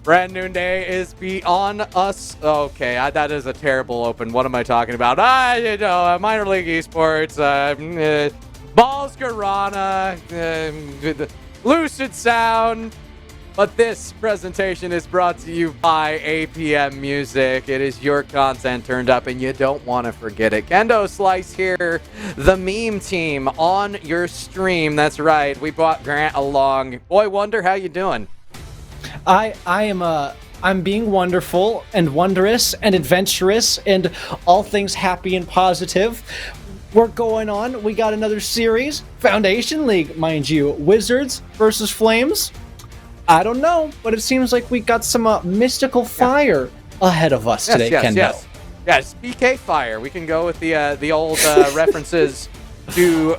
Brand new day is beyond us. Okay, that is a terrible open. What am I talking about? Minor League Esports, Balls Garana, Lucid Sound. But this presentation is brought to you by APM Music. It is your content turned up, and you don't want to forget it. Kendo Slice here, the meme team on your stream. That's right. We brought Grant along. Boy Wonder, how you doing? I'm being wonderful and wondrous and adventurous and all things happy and positive. We're going on. We got another series, Foundation League, mind you. Wizards versus Flames. I don't know, but it seems like we got some mystical fire ahead of us today, Kendo. Yes, BK Fire. We can go with the old references to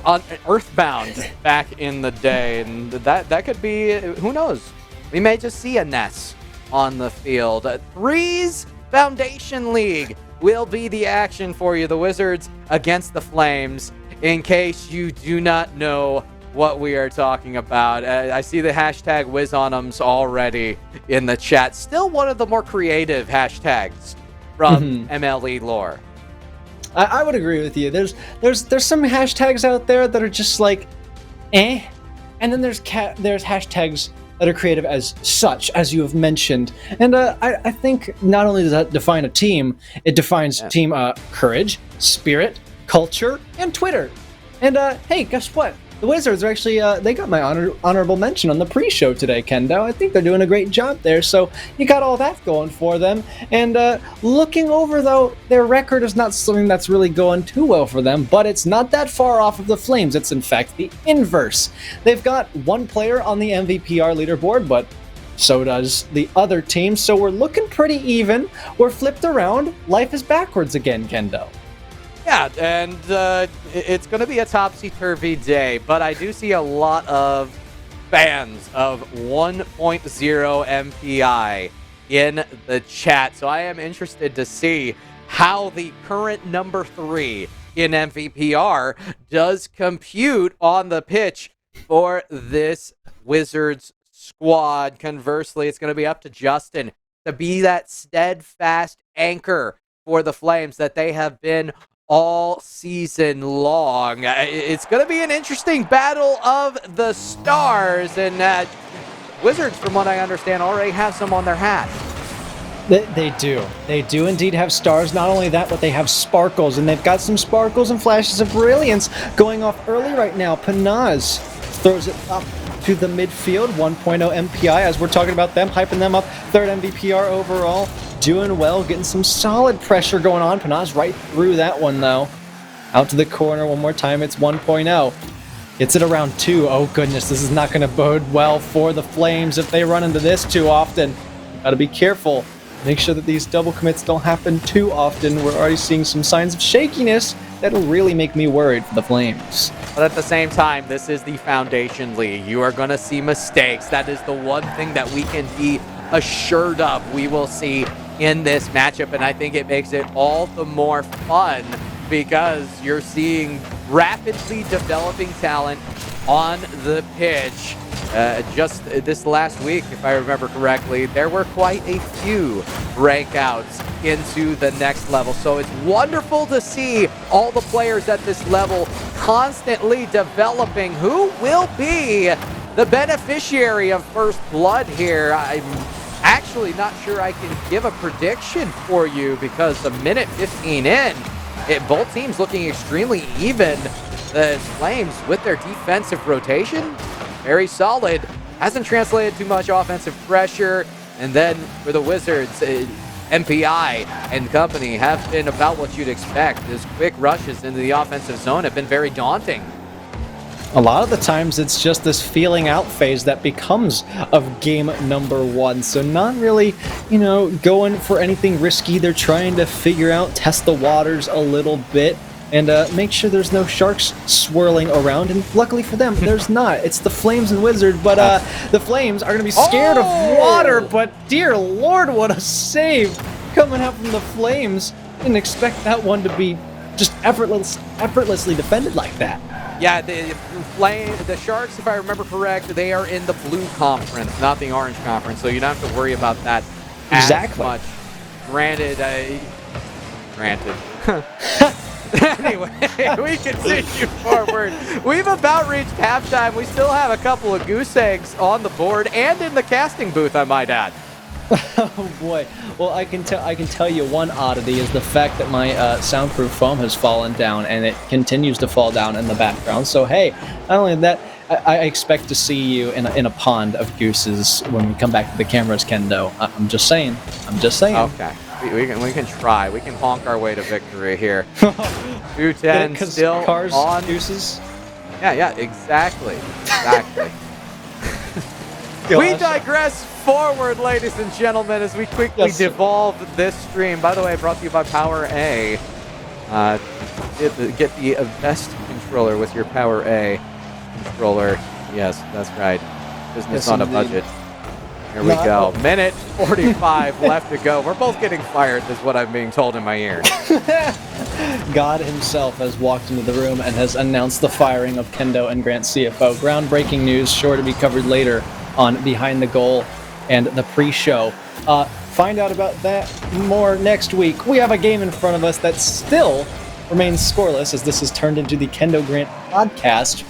Earthbound back in the day, and that could be, who knows? We may just see a Ness on the field. Threes Foundation League will be the action for you. The Wizards against the Flames. In case you do not know what we are talking about, I see the hashtag WizOn'ems already in the chat. Still one of the more creative hashtags from MLE lore. I would agree with you. There's some hashtags out there that are just like, and then there's hashtags that are creative as such, as you have mentioned. And I think not only does that define a team, it defines team courage, spirit, culture, and Twitter. And hey, guess what? The Wizards are actually, they got my honorable mention on the pre-show today, Kendo. I think they're doing a great job there, so you got all that going for them. And looking over, though, their record is not something that's really going too well for them, but it's not that far off of the Flames. It's, in fact, the inverse. They've got one player on the MVPR leaderboard, but so does the other team, so we're looking pretty even. We're flipped around. Life is backwards again, Kendo. Yeah, and it's going to be a topsy-turvy day, but I do see a lot of fans of 1.0 MPI in the chat, so I am interested to see how the current number 3 in MVPR does compute on the pitch for this Wizards squad. Conversely, it's going to be up to Justin to be that steadfast anchor for the Flames that they have been all season long. It's going to be an interesting battle of the stars, and Wizards, from what I understand, already have some on their hat. They do. They do indeed have stars. Not only that, but they have sparkles, and they've got some sparkles and flashes of brilliance going off early right now. Panaz throws it up to the midfield, 1.0 MPI, as we're talking about them, hyping them up, third MVPR overall. Doing well, getting some solid pressure going on. Panaz right through that one, though. Out to the corner one more time. It's 1.0. Gets it around 2. Oh, goodness. This is not going to bode well for the Flames if they run into this too often. Got to be careful. Make sure that these double commits don't happen too often. We're already seeing some signs of shakiness that'll really make me worried for the Flames. But at the same time, this is the Foundation League. You are going to see mistakes. That is the one thing that we can be assured of we will see in this matchup, and I think it makes it all the more fun because you're seeing rapidly developing talent on the pitch. Just this last week, if I remember correctly, there were quite a few breakouts into the next level. So it's wonderful to see all the players at this level constantly developing. Who will be the beneficiary of first blood here? I'm actually not sure I can give a prediction for you because a minute 15 in, both teams looking extremely even. The Flames with their defensive rotation, very solid. Hasn't translated too much offensive pressure. And then for the Wizards, MPI and company have been about what you'd expect. Those quick rushes into the offensive zone have been very daunting. A lot of the times it's just this feeling out phase that becomes of game number 1. So not really, going for anything risky. They're trying to figure out, test the waters a little bit and make sure there's no sharks swirling around. And luckily for them, there's not. It's the Flames and Wizards, but the Flames are going to be scared of water. But dear Lord, what a save coming out from the Flames. Didn't expect that one to be just effortlessly defended like that. Yeah, the Sharks, if I remember correct, they are in the blue conference, not the orange conference, so you don't have to worry about that as much. Granted. Anyway, we continue forward. We've about reached halftime. We still have a couple of goose eggs on the board and in the casting booth, I might add. Oh boy. Well, I can tell you one oddity is the fact that my soundproof foam has fallen down and it continues to fall down in the background. So hey, not only that, I expect to see you in a pond of gooses when we come back to the cameras, Kendo. I'm just saying. Okay. We can try. We can honk our way to victory here. 210 still cars, on. Gooses? Yeah, exactly. We digress forward, ladies and gentlemen, as we quickly devolve this stream. By the way, brought to you by Power A. Get the best controller with your Power A controller. Yes, that's right. Business on a budget. Here we go. Minute 45 left to go. We're both getting fired, is what I'm being told in my ear. God himself has walked into the room and has announced the firing of Kendo and Grant CFO. Groundbreaking news, sure to be covered later on Behind the Goal and the pre-show. Find out about that more next week. We have a game in front of us that still remains scoreless, as this has turned into the Kendo Grant podcast.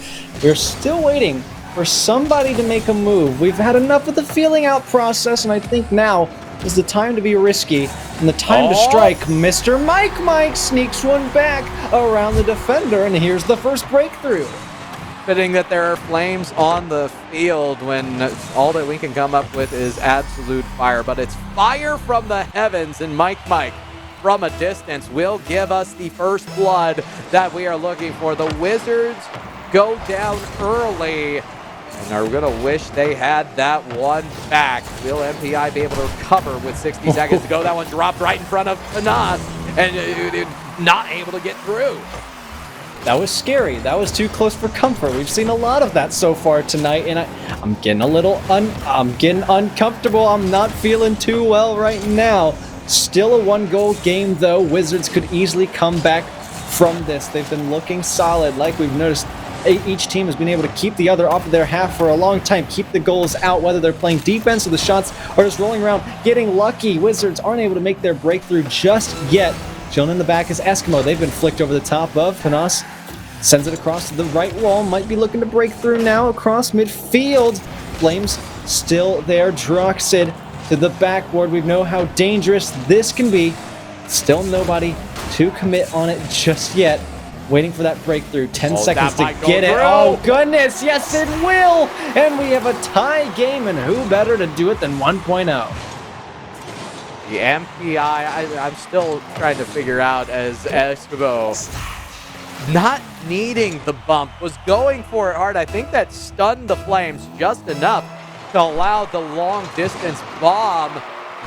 We're still waiting for somebody to make a move. We've had enough of the feeling out process, and I think now is the time to be risky and the time to strike. Mr. Mike sneaks one back around the defender, and here's the first breakthrough. Fitting that there are flames on the field when all that we can come up with is absolute fire, but it's fire from the heavens, and Mike from a distance will give us the first blood that we are looking for. The Wizards go down early and are going to wish they had that one back. Will MPI be able to recover with 60 seconds to go? That one dropped right in front of Panas and not able to get through. That was scary. That was too close for comfort. We've seen a lot of that so far tonight, and I'm getting a little I'm getting uncomfortable. I'm not feeling too well right now. Still a one-goal game, though. Wizards could easily come back from this. They've been looking solid. Like we've noticed, each team has been able to keep the other off of their half for a long time, keep the goals out, whether they're playing defense or the shots are just rolling around, getting lucky. Wizards aren't able to make their breakthrough just yet. Shown in the back is Eskimo. They've been flicked over the top of. Panas sends it across to the right wall. Might be looking to break through now across midfield. Flames still there. Droxid to the backboard. We know how dangerous this can be. Still nobody to commit on it just yet. Waiting for that breakthrough. 10 seconds to get it. Oh, goodness. Yes, it will. And we have a tie game, and who better to do it than 1.0? The MPI, I'm still trying to figure out, as Eskimo not needing the bump, was going for it hard. I think that stunned the Flames just enough to allow the long distance bomb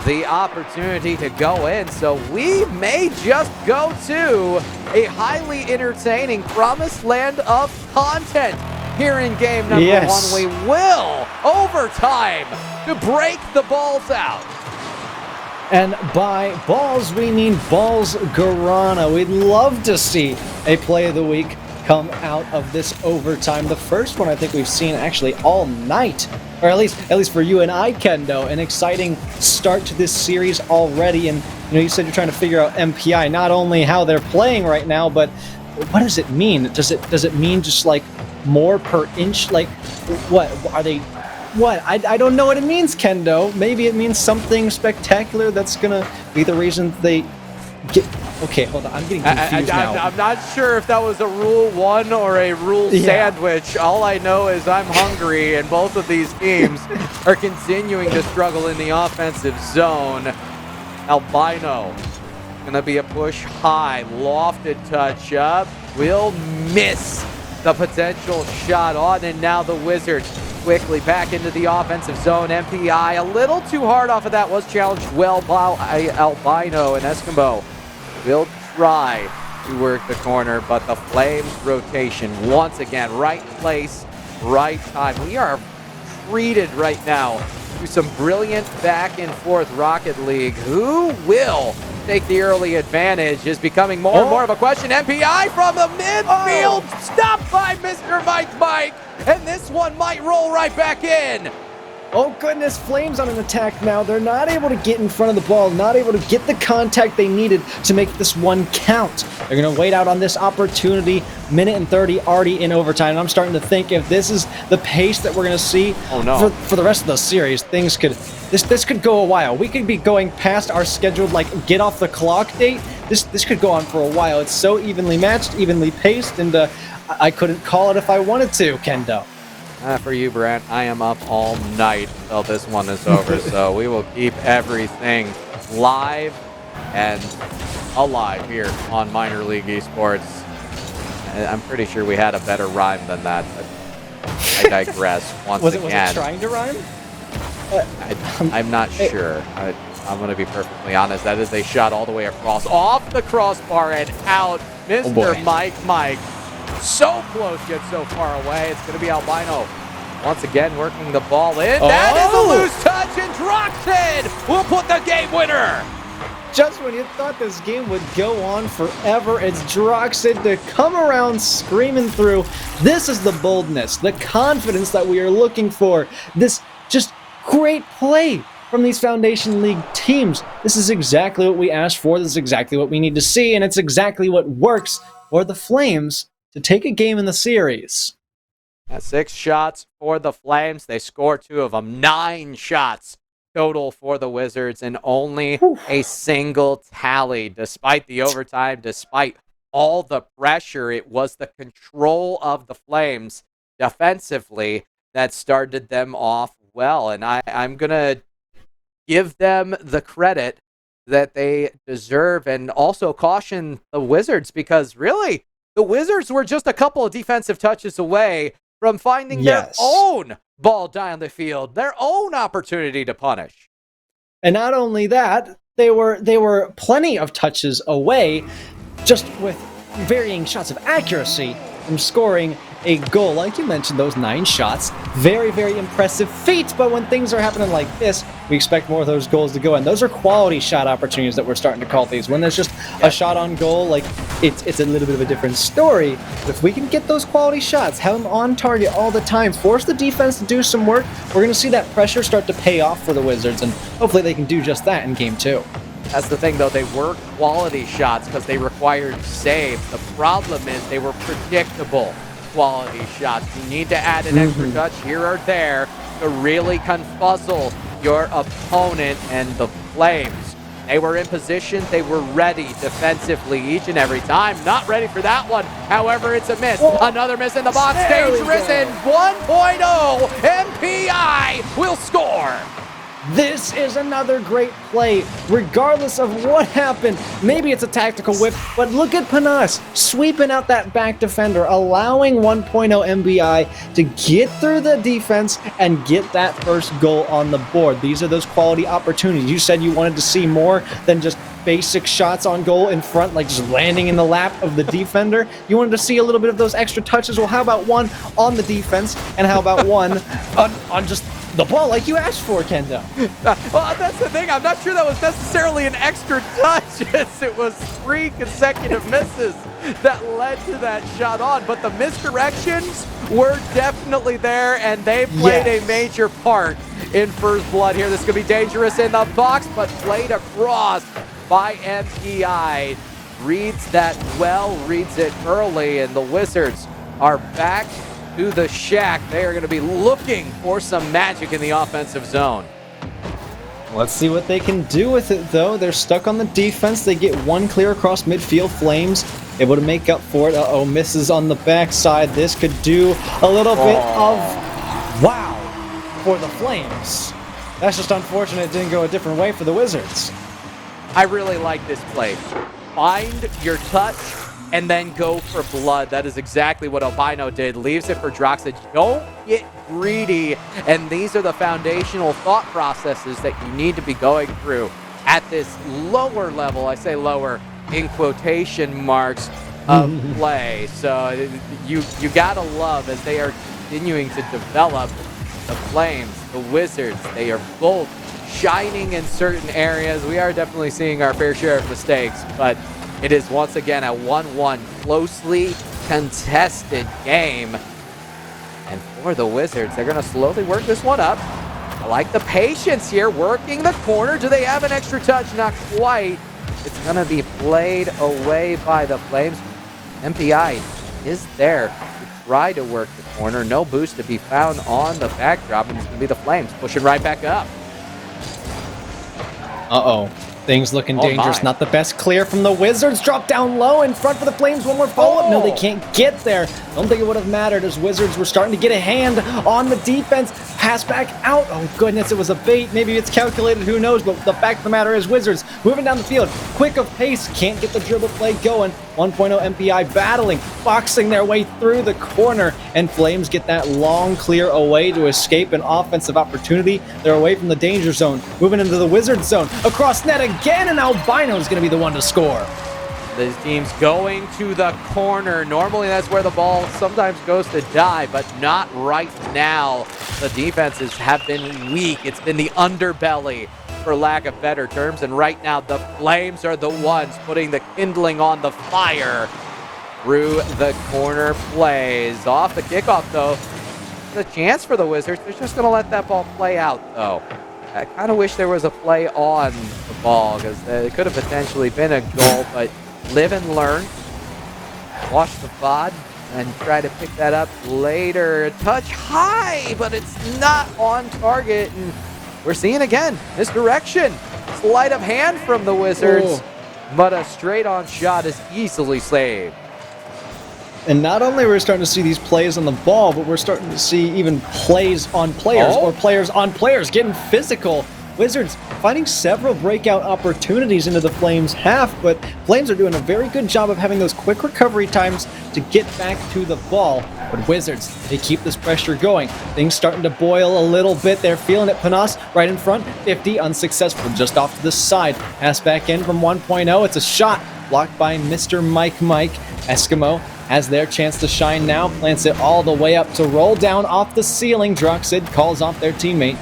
the opportunity to go in. So we may just go to a highly entertaining promised land of content here in game number one. We will overtime to break the balls out. And by balls, we mean balls Guarana. We'd love to see a play of the week come out of this overtime. The first one I think we've seen actually all night, or at least for you and I, Kendo. An exciting start to this series already. And you said you're trying to figure out MPI, not only how they're playing right now, but what does it mean? Does it mean just like more per inch? Like what are they? What? I don't know what it means, Kendo. Maybe it means something spectacular that's gonna be the reason they get... Okay, hold on. I'm getting confused now. I'm not sure if that was a Rule 1 or a Rule sandwich. All I know is I'm hungry, and both of these teams are continuing to struggle in the offensive zone. Albino, gonna be a push high, lofted touch up. Will miss the potential shot on, and now the Wizards quickly back into the offensive zone. MPI a little too hard off of that, was challenged well by Albino, and Eskimo will try to work the corner, but the Flames rotation once again, right place, right time. We are treated right now to some brilliant back and forth Rocket League. Who will take the early advantage is becoming more and more of a question. MPI from the midfield, stopped by Mr. Mike, and this one might roll right back in. Oh goodness, Flames on an attack now. They're not able to get in front of the ball, not able to get the contact they needed to make this one count. They're going to wait out on this opportunity. Minute and 30 already in overtime. And I'm starting to think if this is the pace that we're going to see for the rest of the series, this could go a while. We could be going past our scheduled get off the clock date. This could go on for a while. It's so evenly matched, evenly paced, and I couldn't call it if I wanted to, Kendo. For you, Brent, I am up all night until this one is over, so we will keep everything live and alive here on Minor League Esports. I'm pretty sure we had a better rhyme than that, but I digress once again. Was it trying to rhyme? I'm not sure. I'm going to be perfectly honest. That is a shot all the way across, off the crossbar and out. Mr. Mike. So close yet so far away. It's going to be Albino once again working the ball in. That is a loose touch, and Droxid will put the game winner. Just when you thought this game would go on forever, it's Droxid to come around screaming through. This is the boldness, the confidence that we are looking for. This just great play from these Foundation League teams. This is exactly what we asked for. This is exactly what we need to see, and it's exactly what works for the Flames to take a game in the series. 6 shots for the Flames. They score 2 of them. 9 shots total for the Wizards, and only a single tally. Despite the overtime, despite all the pressure, it was the control of the Flames defensively that started them off well. And I'm going to give them the credit that they deserve, and also caution the Wizards, because really, the Wizards were just a couple of defensive touches away from finding their own ball down the field, their own opportunity to punish. And not only that, they were plenty of touches away, just with varying shots of accuracy, from scoring a goal. Like you mentioned, those 9 shots, very, very impressive feat. But when things are happening like this, we expect more of those goals to go in. Those are quality shot opportunities that we're starting to call these. When there's just a shot on goal, it's a little bit of a different story. But if we can get those quality shots, have them on target all the time, force the defense to do some work, we're going to see that pressure start to pay off for the Wizards, and hopefully they can do just that in Game 2. That's the thing, though. They were quality shots because they required saves. The problem is they were predictable quality shots. You need to add an extra touch here or there to really confuzzle your opponent. And the Flames, they were in position, they were ready defensively each and every time. Not ready for that one. However, it's a miss. Another miss in the box. Stage risen. 1.0. MPI will score. This is another great play, regardless of what happened. Maybe it's a tactical whip, but look at Panas sweeping out that back defender, allowing 1.0 MBI to get through the defense and get that first goal on the board. These are those quality opportunities. You said you wanted to see more than just basic shots on goal in front, like just landing in the lap of the defender. You wanted to see a little bit of those extra touches. Well, how about one on the defense, and how about one on just the ball like you asked for, Kendo? Well, that's the thing. I'm not sure that was necessarily an extra touch. It was 3 consecutive misses that led to that shot on. But the misdirections were definitely there, and they played a major part in First Blood here. This could be dangerous in the box, but played across by MPI. Reads that well, reads it early, and the Wizards are back to the shack. They are going to be looking for some magic in the offensive zone. Let's see what they can do with it, though. They're stuck on the defense. They get one clear across midfield. Flames able to make up for it. Misses on the backside. This could do a little bit of wow for the Flames. That's just unfortunate it didn't go a different way for the Wizards. I really like this play. Find your touch and then go for blood. That is exactly what Albino did. Leaves it for Droxid. Don't get greedy. And these are the foundational thought processes that you need to be going through at this lower level. I say lower in quotation marks of play. So you gotta love, as they are continuing to develop, the Flames, the Wizards. They are both shining in certain areas. We are definitely seeing our fair share of mistakes, but it is once again a 1-1 closely contested game. And for the Wizards, they're going to slowly work this one up. I like the patience here, working the corner. Do they have an extra touch? Not quite. It's going to be played away by the Flames. MPI is there to try to work the corner. No boost to be found on the backdrop, and it's going to be the Flames pushing right back up. Uh-oh. Things looking dangerous. My. Not the best clear from the Wizards. Drop down low in front for the Flames. One more follow-up. No, they can't get there. Don't think it would have mattered as Wizards were starting to get a hand on the defense. Pass back out. Oh, goodness, it was a bait. Maybe it's calculated. Who knows? But the fact of the matter is Wizards moving down the field. Quick of pace. Can't get the dribble play going. 1.0 MPI battling, boxing their way through the corner, and Flames get that long clear away to escape an offensive opportunity. They're away from the danger zone, moving into the Wizard zone, across net again, and Albino is going to be the one to score. This team's going to the corner. Normally that's where the ball sometimes goes to die, but not right now. The defenses have been weak. It's been the underbelly, for lack of better terms, and right now the Flames are the ones putting the kindling on the fire through the corner plays. Off the kickoff, though, the chance for the Wizards. They're just going to let that ball play out, though. I kind of wish there was a play on the ball, because it could have potentially been a goal, but live and learn. Watch the VOD and try to pick that up later. Touch high, but it's not on target, and we're seeing again misdirection. Sleight of hand from the Wizards, but a straight-on shot is easily saved. And not only are we starting to see these plays on the ball, but we're starting to see even plays on players or players on players getting physical. Wizards finding several breakout opportunities into the Flames half, but Flames are doing a very good job of having those quick recovery times to get back to the ball. But Wizards, they keep this pressure going. Things starting to boil a little bit. They're feeling it. Panas right in front, 50, unsuccessful, just off to the side. Pass back in from 1.0. It's a shot blocked by Mr. Mike. Eskimo has their chance to shine now, plants it all the way up to roll down off the ceiling. Droxid calls off their teammate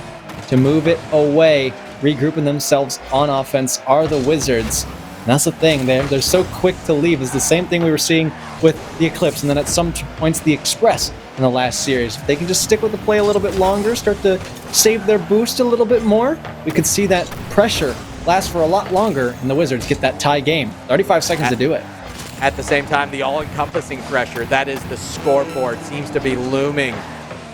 to move it away. Regrouping themselves on offense are the Wizards. And that's the thing, they're so quick to leave. It's the same thing we were seeing with the Eclipse, and then at some points the Express in the last series. If they can just stick with the play a little bit longer, start to save their boost a little bit more, we could see that pressure last for a lot longer, and the Wizards get that tie game. 35 seconds to do it. At the same time, the all-encompassing pressure, that is the scoreboard, seems to be looming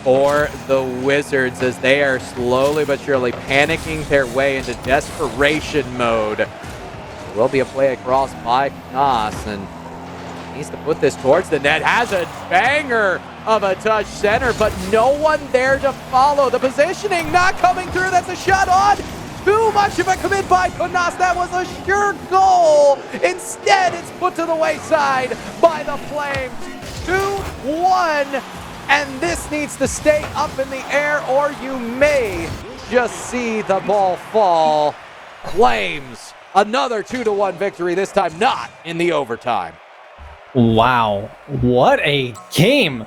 for the Wizards as they are slowly but surely panicking their way into desperation mode. There will be a play across by Nas, and needs to put this towards the net. Has a banger of a touch center, but no one there to follow. The positioning not coming through. That's a shot on. Too much of a commit by Konas. That was a sure goal. Instead, it's put to the wayside by the Flames. 2-1. And this needs to stay up in the air, or you may just see the ball fall. Flames, another 2-1 victory, this time not in the overtime. Wow, what a game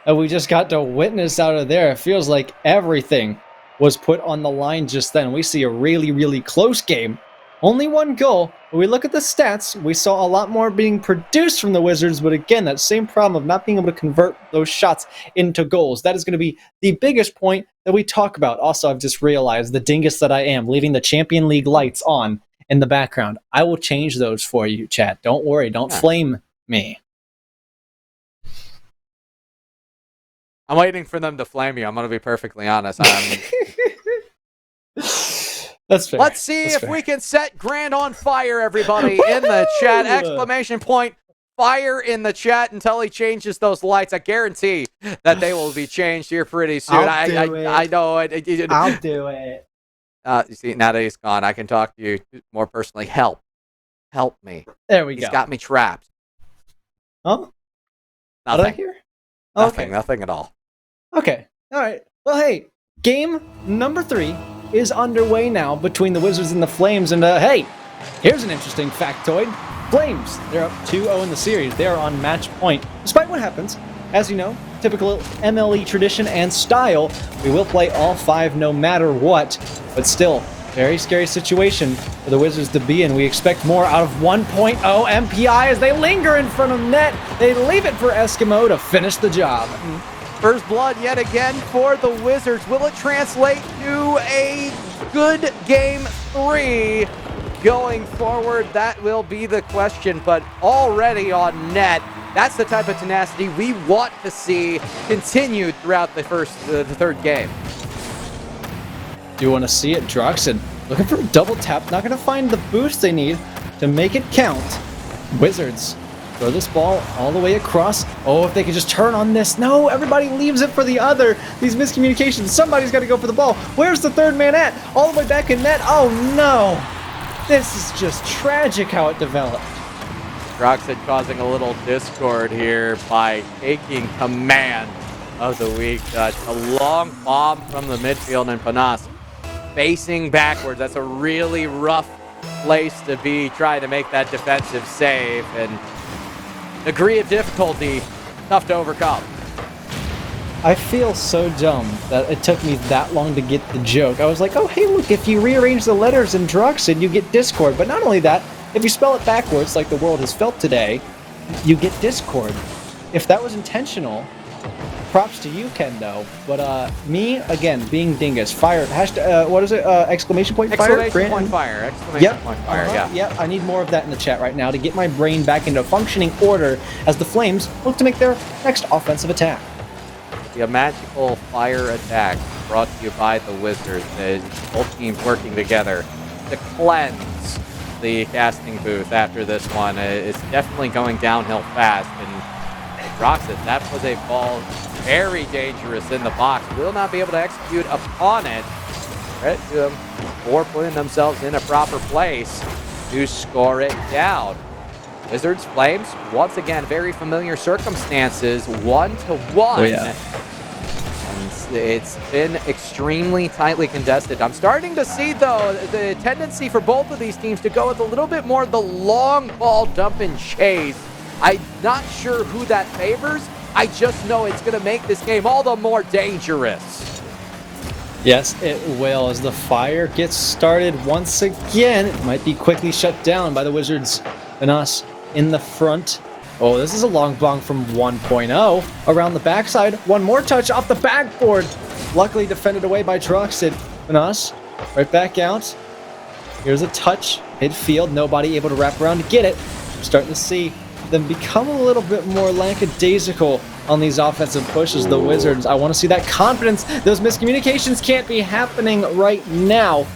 that we just got to witness out of there. It feels like everything was put on the line just then. We see a really, really close game. Only one goal. When we look at the stats, we saw a lot more being produced from the Wizards, but again, that same problem of not being able to convert those shots into goals. That is going to be the biggest point that we talk about. Also, I've just realized the dingus that I am, leaving the Champion League lights on in the background. I will change those for you, chat. Don't worry. Don't flame me. I'm waiting for them to flame you. I'm going to be perfectly honest. That's fair. Let's see if we can set Grant on fire, everybody, in the chat. Exclamation point, fire in the chat until he changes those lights. I guarantee that they will be changed here pretty soon. I know it. I'll do it. You see, now that he's gone, I can talk to you more personally. Help me. There we go. He's got me trapped. Huh? Nothing. What did I hear? Nothing at all. Okay. All right. Well, hey, game number 3 is underway now between the Wizards and the Flames. And hey, here's an interesting factoid. Flames, they're up 2-0 in the series. They are on match point. Despite what happens, as you know, typical MLE tradition and style, we will play all 5 no matter what. But still, Very scary situation for the Wizards to be in. We expect more out of 1.0 MPI as they linger in front of net. They leave it for Eskimo to finish the job. First blood yet again for the Wizards. Will it translate to a good game 3 going forward? That will be the question, but already on net, that's the type of tenacity we want to see continued throughout the third game. Do you want to see it? Droxen looking for a double tap, not going to find the boost they need to make it count. Wizards throw this ball all the way across. Oh, if they could just turn on this. No, everybody leaves it for the other. These miscommunications. Somebody's got to go for the ball. Where's the third man at? All the way back in net. Oh, no. This is just tragic how it developed. Droxen causing a little discord here by taking command of the weak touch. A long bomb from the midfield, and Panas facing backwards. That's a really rough place to be trying to make that defensive save, and degree of difficulty tough to overcome. I feel so dumb that it took me that long to get the joke. I was like, oh, hey, look, if you rearrange the letters in Droxen, you get Discord. But not only that, if you spell it backwards like the world has felt today, you get Discord. If that was intentional, props to you, Kendo. But me, again, being dingus, fire, hashtag, what is it, exclamation point fire? Exclamation point fire, exclamation point fire, yeah. Yep, I need more of that in the chat right now to get my brain back into functioning order as the Flames look to make their next offensive attack. The magical fire attack brought to you by the Wizards. Both teams working together to cleanse the casting booth after this one. It's definitely going downhill fast, and Droxen, that was a ball very dangerous in the box. Will not be able to execute upon it. Credit to them for putting themselves in a proper place to score it down. Wizards, Flames, once again, very familiar circumstances, 1-1. Oh, yeah. And it's been extremely tightly contested. I'm starting to see, though, the tendency for both of these teams to go with a little bit more the long ball dump and chase. I'm not sure who that favors. I just know it's going to make this game all the more dangerous. Yes, it will. As the fire gets started once again, it might be quickly shut down by the Wizards and us in the front. Oh, this is a long bong from 1.0. Around the backside, one more touch off the backboard. Luckily defended away by Droxen and us. Right back out. Here's a touch. Midfield, nobody able to wrap around to get it. We're starting to see them become a little bit more lackadaisical on these offensive pushes. The Wizards, I want to see that confidence. Those miscommunications can't be happening right now.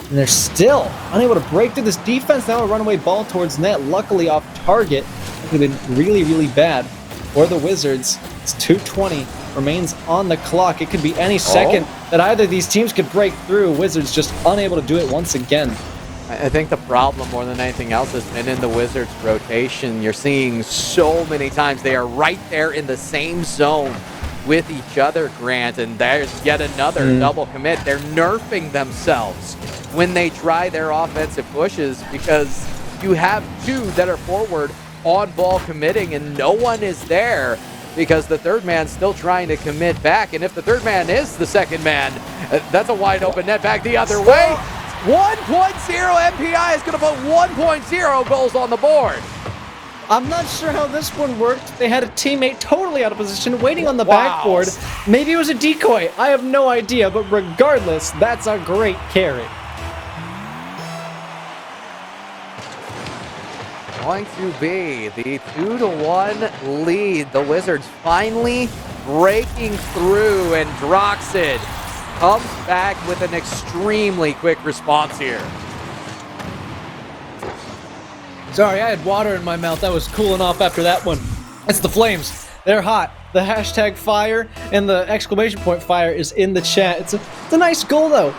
And they're still unable to break through this defense. Now a runaway ball towards net, luckily off target. It could have been really, really bad for the Wizards. It's 2:20 remains on the clock. It could be any second that either of these teams could break through. Wizards just unable to do it once again. I think the problem more than anything else has been in the Wizards' rotation. You're seeing so many times they are right there in the same zone with each other, Grant, and there's yet another double commit. They're nerfing themselves when they try their offensive pushes because you have two that are forward on ball committing and no one is there because the third man's still trying to commit back, and if the third man is the second man, that's a wide open net back the other way. 1.0 MPI is going to put 1.0 goals on the board. I'm not sure how this one worked. They had a teammate totally out of position waiting on the backboard. Maybe it was a decoy. I have no idea, but regardless, that's a great carry. Going to be the 2-1 lead. The Wizards finally breaking through, and Droxen comes back with an extremely quick response here. Sorry, I had water in my mouth. I was cooling off after that one. It's the Flames. They're hot. The hashtag fire and the exclamation point fire is in the chat. It's a nice goal, though.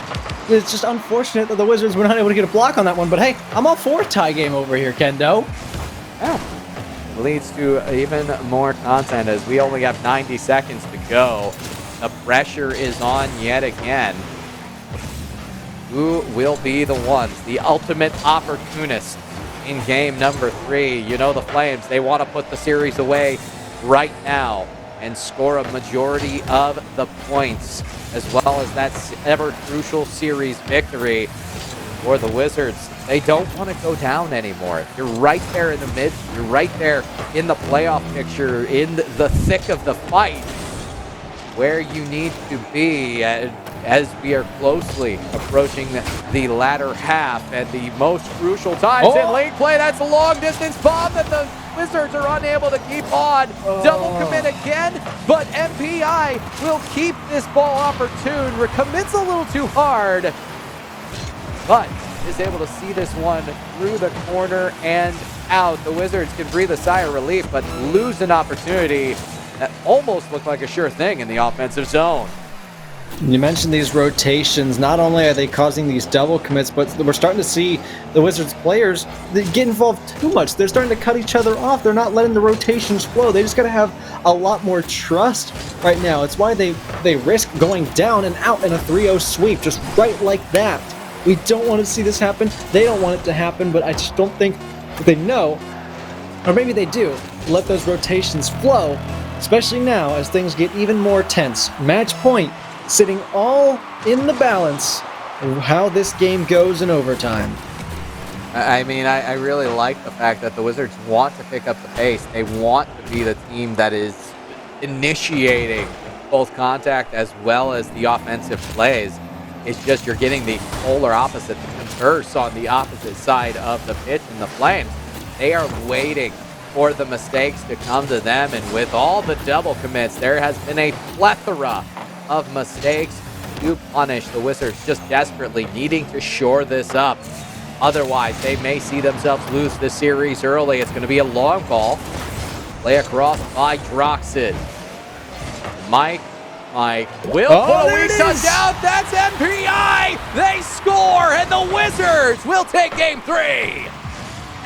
It's just unfortunate that the Wizards were not able to get a block on that one. But hey, I'm all for a tie game over here, Kendo. Yeah. It leads to even more content as we only have 90 seconds to go. The pressure is on yet again. Who will be the ones? The ultimate opportunist in game number 3. You know the Flames, they want to put the series away right now. and score a majority of the points, as well as that ever crucial series victory for the Wizards. They don't want to go down anymore. You're right there in the mid. You're right there in the playoff picture, in the thick of the fight, where you need to be as we are closely approaching the latter half and the most crucial times in lane play. That's a long distance bomb that the Wizards are unable to keep on. Double commit again, but MPI will keep this ball opportune. Commits a little too hard, but is able to see this one through the corner and out. The Wizards can breathe a sigh of relief, but lose an opportunity that almost looked like a sure thing in the offensive zone. You mentioned these rotations. Not only are they causing these double commits, but we're starting to see the Wizards players get involved too much. They're starting to cut each other off. They're not letting the rotations flow. They just got to have a lot more trust right now. It's why they risk going down and out in a 3-0 sweep, just right like that. We don't want to see this happen. They don't want it to happen, but I just don't think that they know, or maybe they do, let those rotations flow, especially now as things get even more tense. Match point sitting all in the balance of how this game goes in overtime. I mean, I really like the fact that the Wizards want to pick up the pace. They want to be the team that is initiating both contact as well as the offensive plays. It's just you're getting the polar opposite, the converse on the opposite side of the pitch in the Flames. They are waiting for the mistakes to come to them, and with all the double commits, there has been a plethora of mistakes to punish. The Wizards just desperately needing to shore this up. Otherwise, they may see themselves lose the series early. It's going to be a long ball. Play across by Droxid. Mike will put a weak shot down. That's MPI. They score, and the Wizards will take game 3.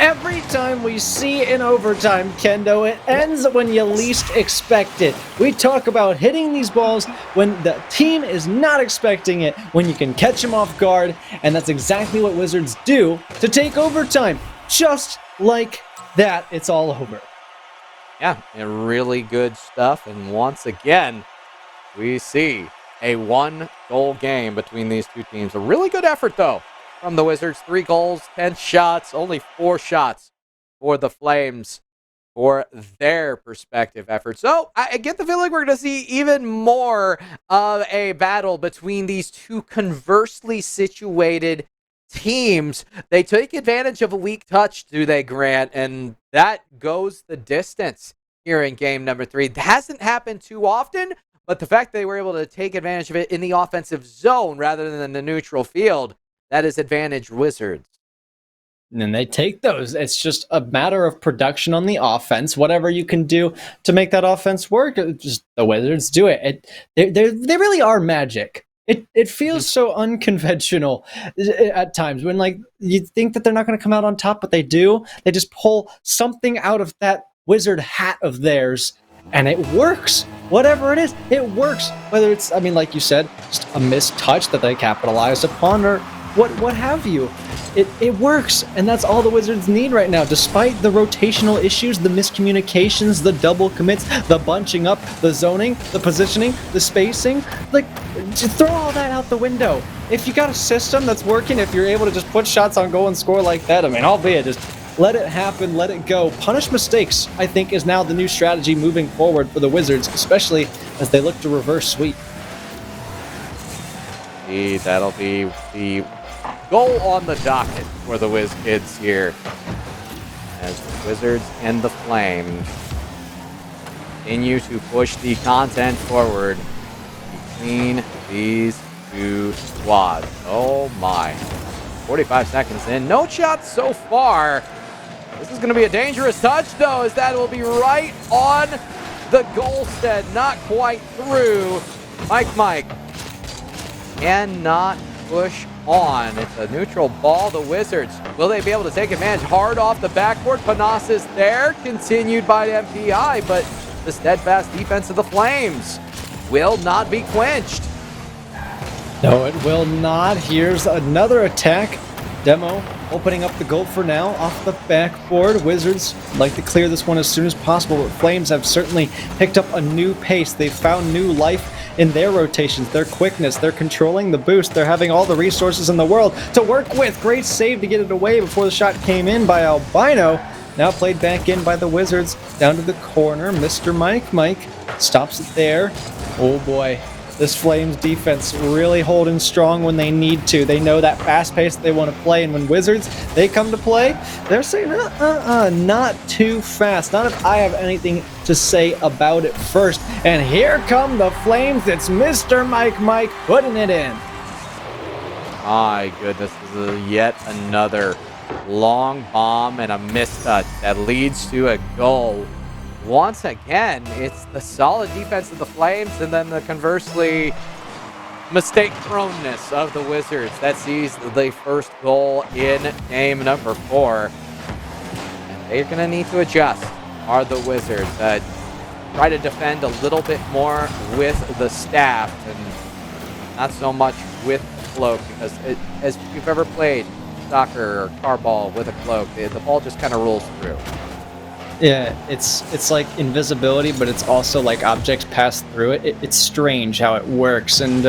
Every time we see in overtime, Kendo, it ends when you least expect it. We talk about hitting these balls when the team is not expecting it, when you can catch them off guard, and that's exactly what Wizards do to take overtime. Just like that, it's all over. Yeah, and really good stuff, and once again, we see a 1-goal game between these two teams. A really good effort, though, from the Wizards. 3 goals, 10 shots, only 4 shots for the Flames for their perspective effort. So I get the feeling we're going to see even more of a battle between these two conversely situated teams. They take advantage of a weak touch, do they, Grant? And that goes the distance here in game number 3. It hasn't happened too often, but the fact they were able to take advantage of it in the offensive zone rather than the neutral field, that is advantage Wizards. And they take those. It's just a matter of production on the offense. Whatever you can do to make that offense work, just the Wizards do it. They really are magic. It feels so unconventional at times when, like, you think that they're not going to come out on top, but they do. They just pull something out of that Wizard hat of theirs, and it works. Whatever it is, it works. Whether it's, I mean, like you said, just a missed touch that they capitalized upon, or what have you. It works, and that's all the Wizards need right now. Despite the rotational issues, the miscommunications, the double commits, the bunching up, the zoning, the positioning, the spacing, like, just throw all that out the window. If you got a system that's working, if you're able to just put shots on goal and score like that, I mean, albeit just let it happen, let it go. Punish mistakes, I think, is now the new strategy moving forward for the Wizards, especially as they look to reverse sweep. That'll be the goal on the docket for the Wiz Kids here, as the Wizards and the Flames continue to push the content forward between these two squads. Oh my. 45 seconds in. No shots so far. This is going to be a dangerous touch, though, as that will be right on the goal set. Not quite through. Mike cannot push on. It's a neutral ball. The Wizards, will they be able to take advantage? Hard off the backboard. Panas is there, continued by MPI, but the steadfast defense of the Flames will not be quenched. No, it will not. Here's another attack. Demo opening up the goal for now off the backboard. Wizards like to clear this one as soon as possible, but Flames have certainly picked up a new pace. They've found new life in their rotations, their quickness. They're controlling the boost. They're having all the resources in the world to work with. Great save to get it away before the shot came in by Albino. Now played back in by the Wizards. Down to the corner. Mr. Mike stops it there. Oh boy. This Flames defense really holding strong when they need to. They know that fast pace they want to play, and when Wizards, they come to play, they're saying, not too fast. Not if I have anything to say about it first. And here come the Flames. It's Mr. Mike putting it in. My goodness, this is yet another long bomb and a mistouch that leads to a goal. Once again, it's the solid defense of the Flames and then the conversely mistake proneness of the Wizards that sees the first goal in game number 4. And they're going to need to adjust, are the Wizards. Try to defend a little bit more with the staff and not so much with the cloak, because as you've ever played soccer or car ball with a cloak, the ball just kind of rolls through. Yeah, it's like invisibility, but it's also like objects pass through it. It's strange how it works, and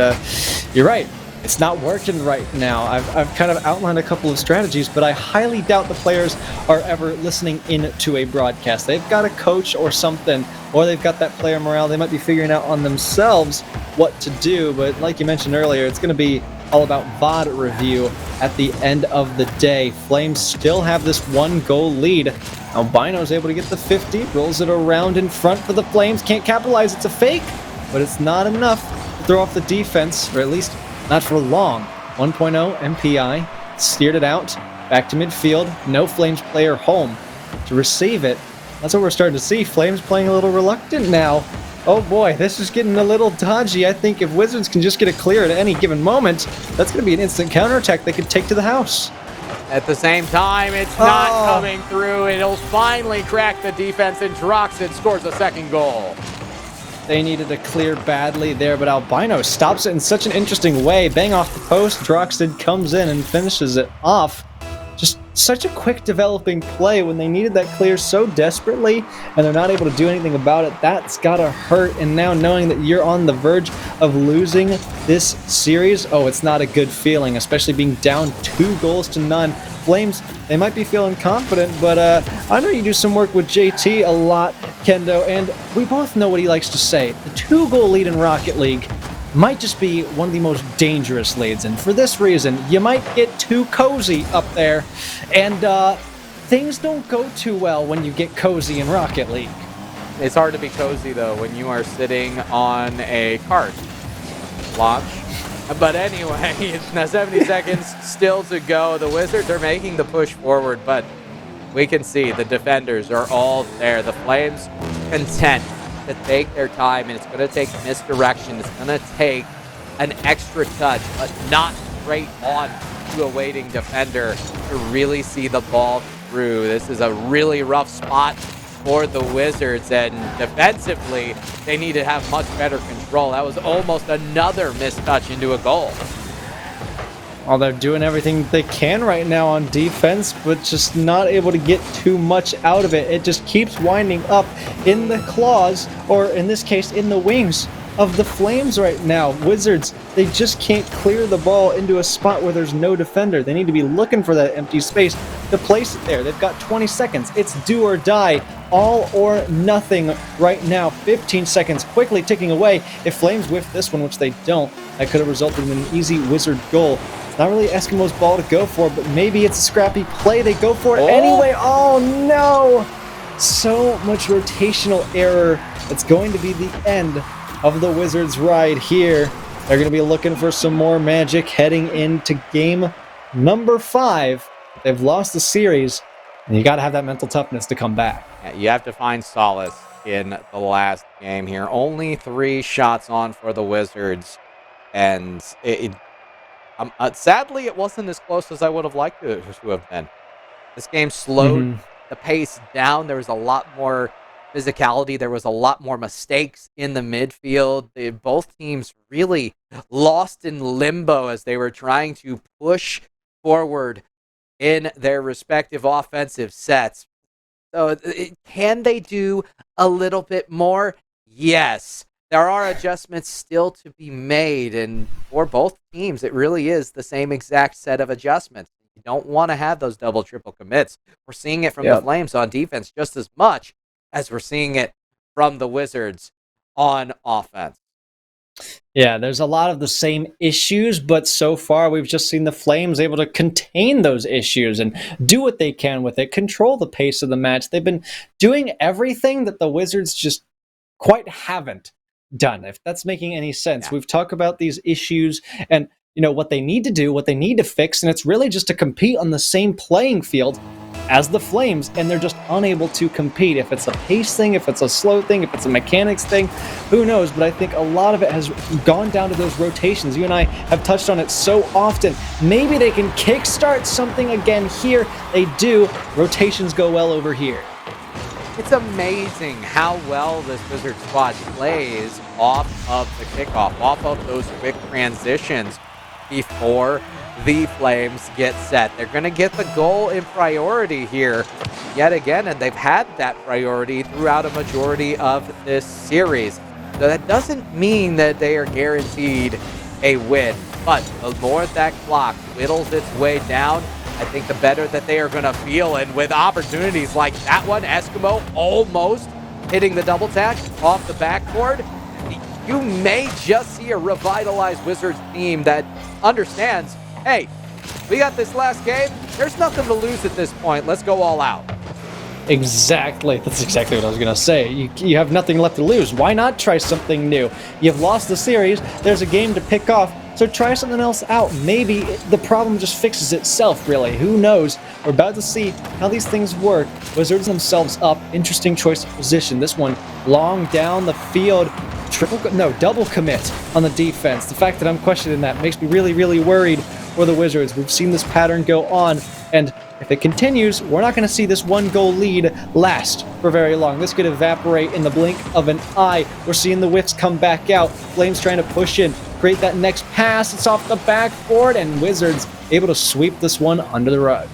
you're right. It's not working right now. I've kind of outlined a couple of strategies, but I highly doubt the players are ever listening in to a broadcast. They've got a coach or something, or they've got that player morale. They might be figuring out on themselves what to do, but like you mentioned earlier, it's going to be all about VOD review at the end of the day. Flames still have this 1-goal lead. Albino's able to get the 50, rolls it around in front for the Flames. Can't capitalize, it's a fake, but it's not enough to throw off the defense, or at least not for long. 1.0 MPI, steered it out, back to midfield. No Flames player home to receive it. That's what we're starting to see. Flames playing a little reluctant now. Oh boy, this is getting a little dodgy. I think if Wizards can just get a clear at any given moment, that's going to be an instant counterattack they could take to the house. At the same time, it's not coming through. It'll finally crack the defense, and Droxid scores a second goal. They needed a clear badly there, but Albino stops it in such an interesting way. Bang off the post, Droxid comes in and finishes it off. Just such a quick developing play when they needed that clear so desperately, and they're not able to do anything about it. That's gotta hurt, and now knowing that you're on the verge of losing this series, it's not a good feeling, especially being down 2-0. Flames, they might be feeling confident, but I know you do some work with JT a lot, Kendo, and we both know what he likes to say. The 2-goal lead in Rocket League might just be one of the most dangerous leads, and for this reason, you might get too cozy up there, and things don't go too well when you get cozy in Rocket League. It's hard to be cozy, though, when you are sitting on a cart launch. But anyway, it's now 70 seconds still to go. The Wizards are making the push forward, but we can see the defenders are all there. The Flames content to take their time, and it's going to take misdirection. It's going to take an extra touch, but not straight on to a waiting defender to really see the ball through. This is a really rough spot for the Wizards, and defensively, they need to have much better control. That was almost another mistouch into a goal. Well, they're doing everything they can right now on defense, but just not able to get too much out of it. It just keeps winding up in the claws, or in this case, in the wings of the Flames right now. Wizards, they just can't clear the ball into a spot where there's no defender. They need to be looking for that empty space to place it there. They've got 20 seconds. It's do or die. All or nothing right now. 15 seconds quickly ticking away. If Flames whiff this one, which they don't, that could have resulted in an easy Wizard goal. It's not really Eskimo's ball to go for, but maybe it's a scrappy play. They go for it anyway. Oh no! So much rotational error. It's going to be the end of the Wizards' ride here. They're going to be looking for some more magic heading into game number 5. They've lost the series, and you got to have that mental toughness to come back. Yeah, you have to find solace in the last game here. Only 3 shots on for the Wizards, and sadly, it wasn't as close as I would have liked it to have been. This game slowed the pace down. There was a lot more physicality. There was a lot more mistakes in the midfield. Both teams really lost in limbo as they were trying to push forward in their respective offensive sets. So can they do a little bit more? Yes. There are adjustments still to be made, and for both teams, it really is the same exact set of adjustments. You don't want to have those double, triple commits. We're seeing it from the Flames on defense just as much as we're seeing it from the Wizards on offense. Yeah, there's a lot of the same issues, but so far we've just seen the Flames able to contain those issues and do what they can with it, control the pace of the match. They've been doing everything that the Wizards just quite haven't done, if that's making any sense. Yeah. We've talked about these issues and what they need to do, what they need to fix, and it's really just to compete on the same playing field as the Flames, and they're just unable to compete. If it's a pace thing, if it's a slow thing, if it's a mechanics thing, who knows? But I think a lot of it has gone down to those rotations. You and I have touched on it so often. Maybe they can kickstart something again here. They do. Rotations go well over here. It's amazing how well this Wizard squad plays off of the kickoff, off of those quick transitions before the Flames get set. They're going to get the goal in priority here yet again, and they've had that priority throughout a majority of this series. So that doesn't mean that they are guaranteed a win, but the more that clock whittles its way down, I think the better that they are going to feel. And with opportunities like that one, Eskimo almost hitting the double tag off the backboard, you may just see a revitalized Wizards team that understands, hey, we got this last game. There's nothing to lose at this point. Let's go all out. Exactly. That's exactly what I was going to say. You have nothing left to lose. Why not try something new? You've lost the series. There's a game to pick off. So try something else out. Maybe the problem just fixes itself, really. Who knows? We're about to see how these things work. Wizards themselves up. Interesting choice of position. This one long down the field. Double commit on the defense. The fact that I'm questioning that makes me really, really worried for the Wizards. We've seen this pattern go on, and if it continues, we're not going to see this one-goal lead last for very long. This could evaporate in the blink of an eye. We're seeing the whiffs come back out. Flames trying to push in, create that next pass. It's off the backboard, and Wizards able to sweep this one under the rug.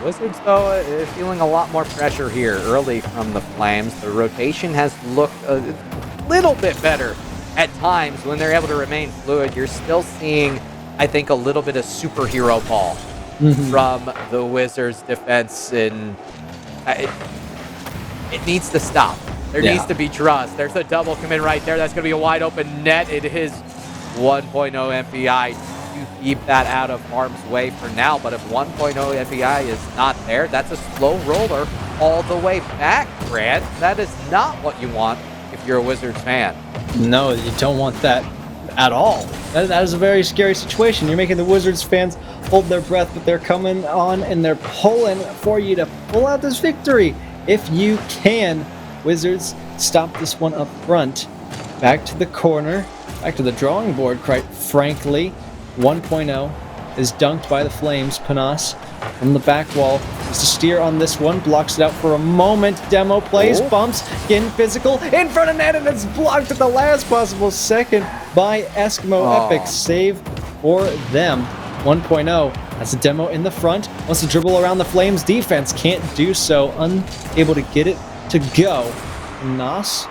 Wizards, though, feeling a lot more pressure here early from the Flames. The rotation has looked a little bit better at times when they're able to remain fluid. You're still seeing, I think, a little bit of superhero ball from the Wizards defense, and it needs to stop. There needs to be trust. There's a double commit right there. That's going to be a wide open net. It is 1.0 MPI to keep that out of harm's way for now. But if 1.0 MPI is not there, that's a slow roller all the way back, Grant. That is not what you want if you're a Wizards fan. No, you don't want that at all. That is a very scary situation. You're making the Wizards fans hold their breath, but they're coming on and they're pulling for you to pull out this victory. If you can, Wizards stop this one up front. Back to the corner, back to the drawing board, quite frankly. 1.0 is dunked by the Flames. Panas from the back wall is to steer on this one, blocks it out for a moment. Demo plays, bumps, getting physical in front of net, and it's blocked at the last possible second by Eskimo. Epic save for them. 1.0 has a Demo in the front, wants to dribble around the Flames defense, can't do so, unable to get it to go. Nas,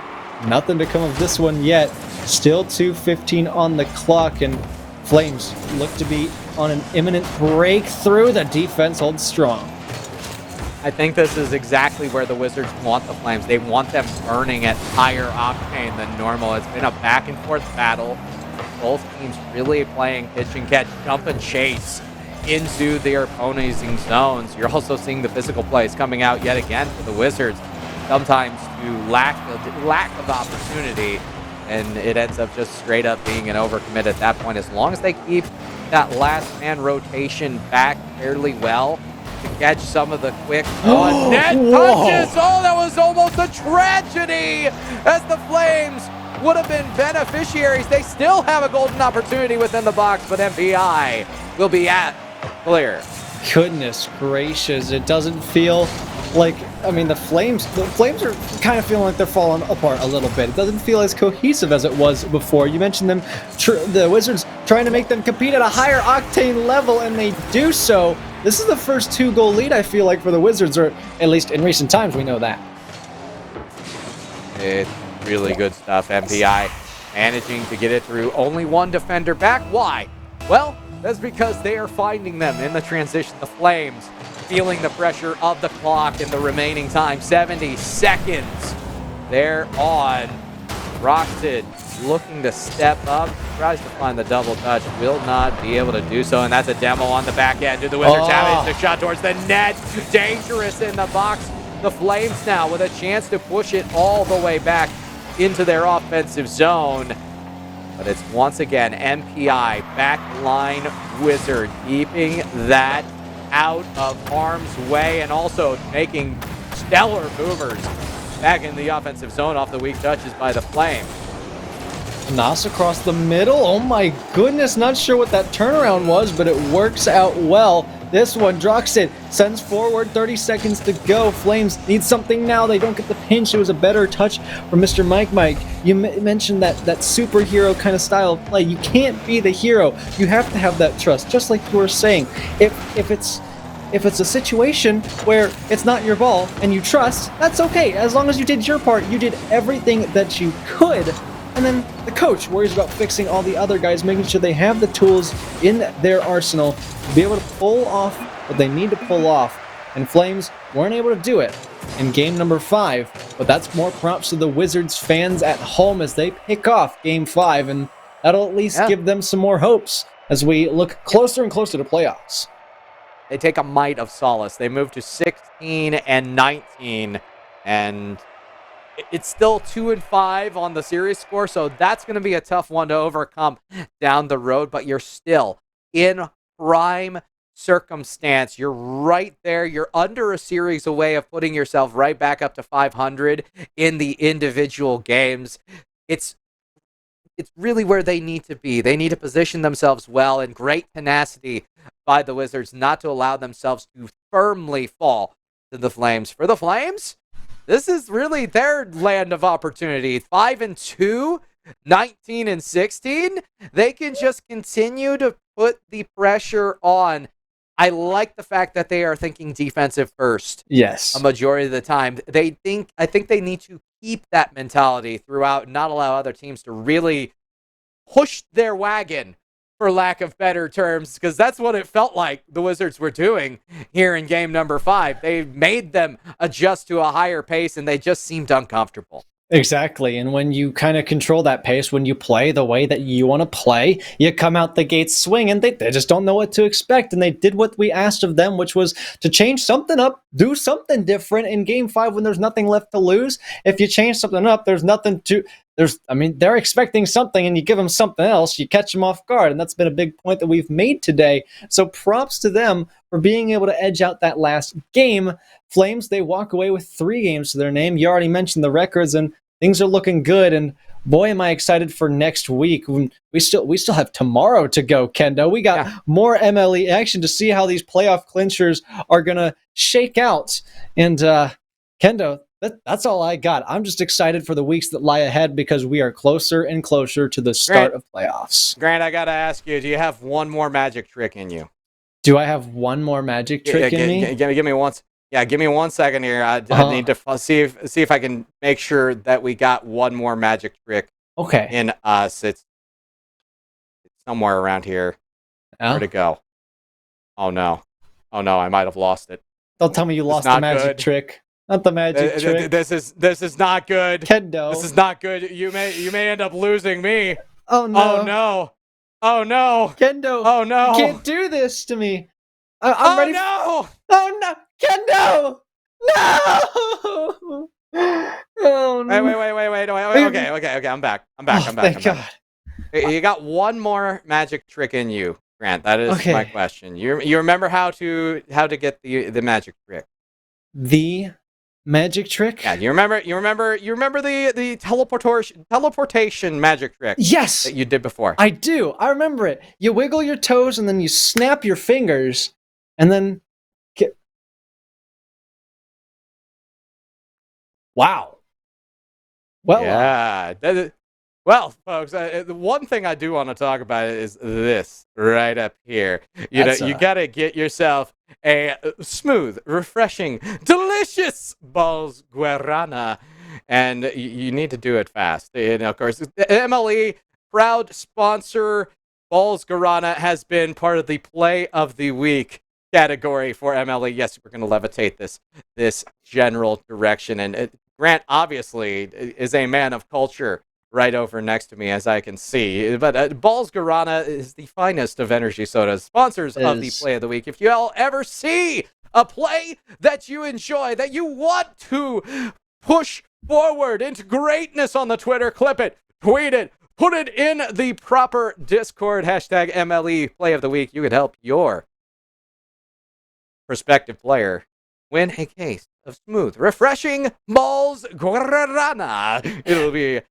nothing to come of this one yet. Still 2:15 on the clock, and Flames look to be on an imminent breakthrough. The defense holds strong. I think this is exactly where the Wizards want the Flames. They want them burning at higher octane than normal. It's been a back and forth battle. Both teams really playing pitch and catch, jump and chase into their opposing zones. You're also seeing the physical plays coming out yet again for the Wizards, sometimes to lack of opportunity, and it ends up just straight up being an overcommit at that point. As long as they keep that last man rotation back fairly well to catch some of the quick net touches. Oh, that was almost a tragedy as the Flames would have been beneficiaries. They still have a golden opportunity within the box, but MPI will be at clear. Goodness gracious, it doesn't feel Like, I mean, the Flames are kind of feeling like they're falling apart a little bit. It doesn't feel as cohesive as it was before. You mentioned them, the Wizards trying to make them compete at a higher octane level, and they do so. This is the first 2-goal lead, I feel like, for the Wizards, or at least in recent times, we know that. It's really good stuff. MPI managing to get it through. Only one defender back. Why? Well, that's because they are finding them in the transition. The Flames feeling the pressure of the clock in the remaining time. 70 seconds. They're on. Roxton looking to step up. Tries to find the double touch. Will not be able to do so. And that's a demo on the back end. Do the Wizards have it? It's a shot towards the net. Dangerous in the box. The Flames now with a chance to push it all the way back into their offensive zone. But it's once again MPI, backline Wizard, keeping that out of harm's way and also making stellar movers back in the offensive zone off the weak touches by the Flame. Nas across the middle. Oh my goodness, not sure what that turnaround was, but it works out well. This one, Droxit sends forward, 30 seconds to go. Flames need something now. They don't get the pinch. It was a better touch from Mr. Mike. You mentioned that superhero kind of style of play. You can't be the hero. You have to have that trust, just like you were saying. If it's a situation where it's not your ball and you trust, that's okay. As long as you did your part, you did everything that you could. And then the coach worries about fixing all the other guys, making sure they have the tools in their arsenal to be able to pull off what they need to pull off. And Flames weren't able to do it in game number 5, but that's more props to the Wizards fans at home as they pick off game 5, and that'll at least give them some more hopes as we look closer and closer to playoffs. They take a mite of solace. They move to 16 and 19, and it's still 2-5 on the series score, so that's going to be a tough one to overcome down the road, but you're still in prime circumstance. You're right there. You're under a series away of putting yourself right back up to 500 in the individual games. It's really where they need to be. They need to position themselves well, and great tenacity by the Wizards not to allow themselves to firmly fall to the Flames. For the Flames, this is really their land of opportunity. 5-2, 19 and 16. They can just continue to put the pressure on. I like the fact that they are thinking defensive first. Yes. A majority of the time. I think they need to keep that mentality throughout and not allow other teams to really push their wagon, for lack of better terms, because that's what it felt like the Wizards were doing here in game number 5. They made them adjust to a higher pace, and they just seemed uncomfortable. Exactly, and when you kind of control that pace, when you play the way that you want to play, you come out the gates swinging. They just don't know what to expect, and they did what we asked of them, which was to change something up, do something different in Game 5 when there's nothing left to lose. If you change something up, there's nothing to... they're expecting something, and you give them something else, you catch them off guard, and that's been a big point that we've made today. So props to them for being able to edge out that last game. Flames, they walk away with 3 games to their name. You already mentioned the records, and things are looking good, and boy, am I excited for next week. We still have tomorrow to go, Kendo. We got more MLE action to see how these playoff clinchers are going to shake out. And Kendo, that's all I got. I'm just excited for the weeks that lie ahead because we are closer and closer to the start of playoffs. Grant, I got to ask you, do you have one more magic trick in you? Do I have one more magic trick in me? Give me one. Yeah, give me 1 second here. I need to see if I can make sure that we got one more magic trick. Okay. In us, it's somewhere around here. Yeah. Where'd it go? Oh no, I might have lost it. Don't tell me you lost the magic trick. Not the magic trick. This is not good. Kendo. This is not good. You may end up losing me. Oh no. Oh no. Oh no. Kendo. Oh no. You can't do this to me. I'm ready. No. Oh no. Kendo. No. Oh no. Wait. Okay. I'm back. Thank God. You got one more magic trick in you, Grant. That is my question. You remember how to get the magic trick? The magic trick? Yeah, you remember the teleportation magic trick? Yes. That you did before. I do. I remember it. You wiggle your toes and then you snap your fingers and then Wow. Well, Yeah. Well, folks, the one thing I do want to talk about is this right up here. that's You got to get yourself a smooth, refreshing, delicious balls guarana, and you need to do it fast. Of course, the MLE, proud sponsor, balls guarana has been part of the play of the week category for MLE. Yes, we're going to levitate this general direction, and Grant obviously is a man of culture right over next to me, as I can see. But Balls Guarana is the finest of energy sodas, sponsors of the play of the week. If you all ever see a play that you enjoy, that you want to push forward into greatness on the Twitter, clip it, tweet it, put it in the proper Discord, hashtag MLE play of the week. You can help your prospective player win a case of smooth, refreshing Balls Guarana. It'll be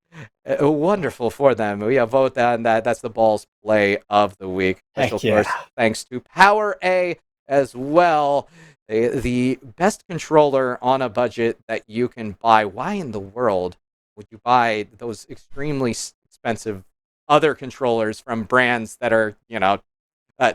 wonderful for them. We vote on that. That's the Balls play of the week. Special, Heck yeah. of course, thanks to Power A as well. The best controller on a budget that you can buy. Why in the world would you buy those extremely expensive other controllers from brands that are,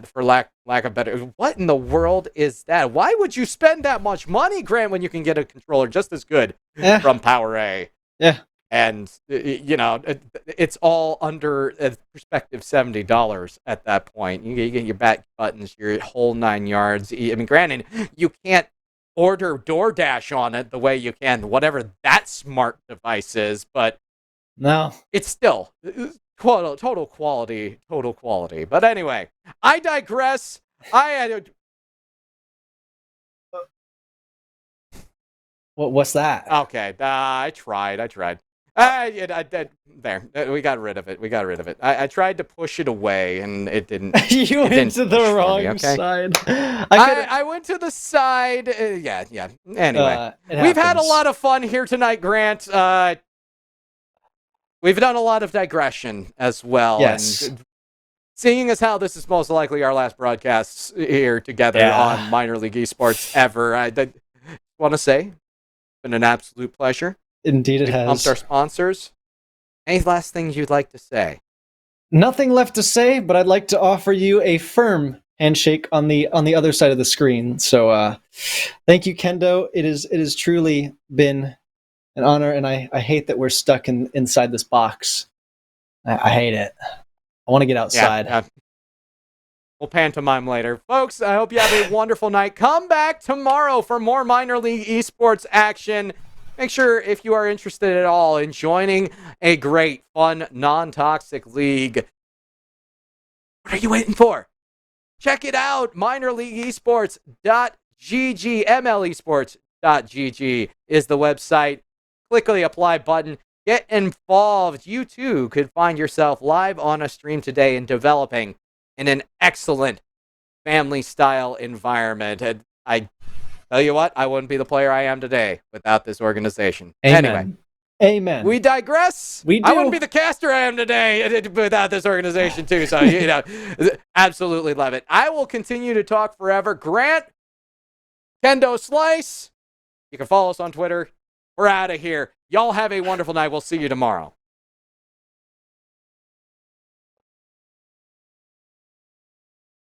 for lack of better, what in the world is that? Why would you spend that much money, Grant, when you can get a controller just as good from Power A? Yeah. And it's all under a perspective $70 at that point. You get your back buttons, your whole 9 yards. I mean, granted, you can't order DoorDash on it the way you can whatever that smart device is, but no, it's still total quality. But anyway, I digress. what's that? Okay, I tried. There, we got rid of it. I tried to push it away, and it didn't. You went to the wrong side. I went to the side. Yeah. Anyway, we've had a lot of fun here tonight, Grant. We've done a lot of digression as well. Yes. And seeing as how this is most likely our last broadcast here together on Minor League Esports ever, I want to say it's been an absolute pleasure. Indeed it has. We've pumped our sponsors. Any last things you'd like to say? Nothing left to say, but I'd like to offer you a firm handshake on the other side of the screen. So thank you, Kendo. It is truly been an honor, and I hate that we're stuck inside this box. I hate it. I want to get outside. Yeah. We'll pantomime later. Folks, I hope you have a wonderful night. Come back tomorrow for more Minor League Esports action. Make sure, if you are interested at all in joining a great, fun, non-toxic league, what are you waiting for? Check it out. minorleagueesports.gg. MLEsports.gg is the website. Click the apply button. Get involved. You too could find yourself live on a stream today and developing in an excellent family-style environment. And I tell you what, I wouldn't be the player I am today without this organization. Amen. Anyway. Amen. We digress. We do. I wouldn't be the caster I am today without this organization too. So, absolutely love it. I will continue to talk forever. Grant, Kendo Slice, you can follow us on Twitter. We're out of here. Y'all have a wonderful night. We'll see you tomorrow.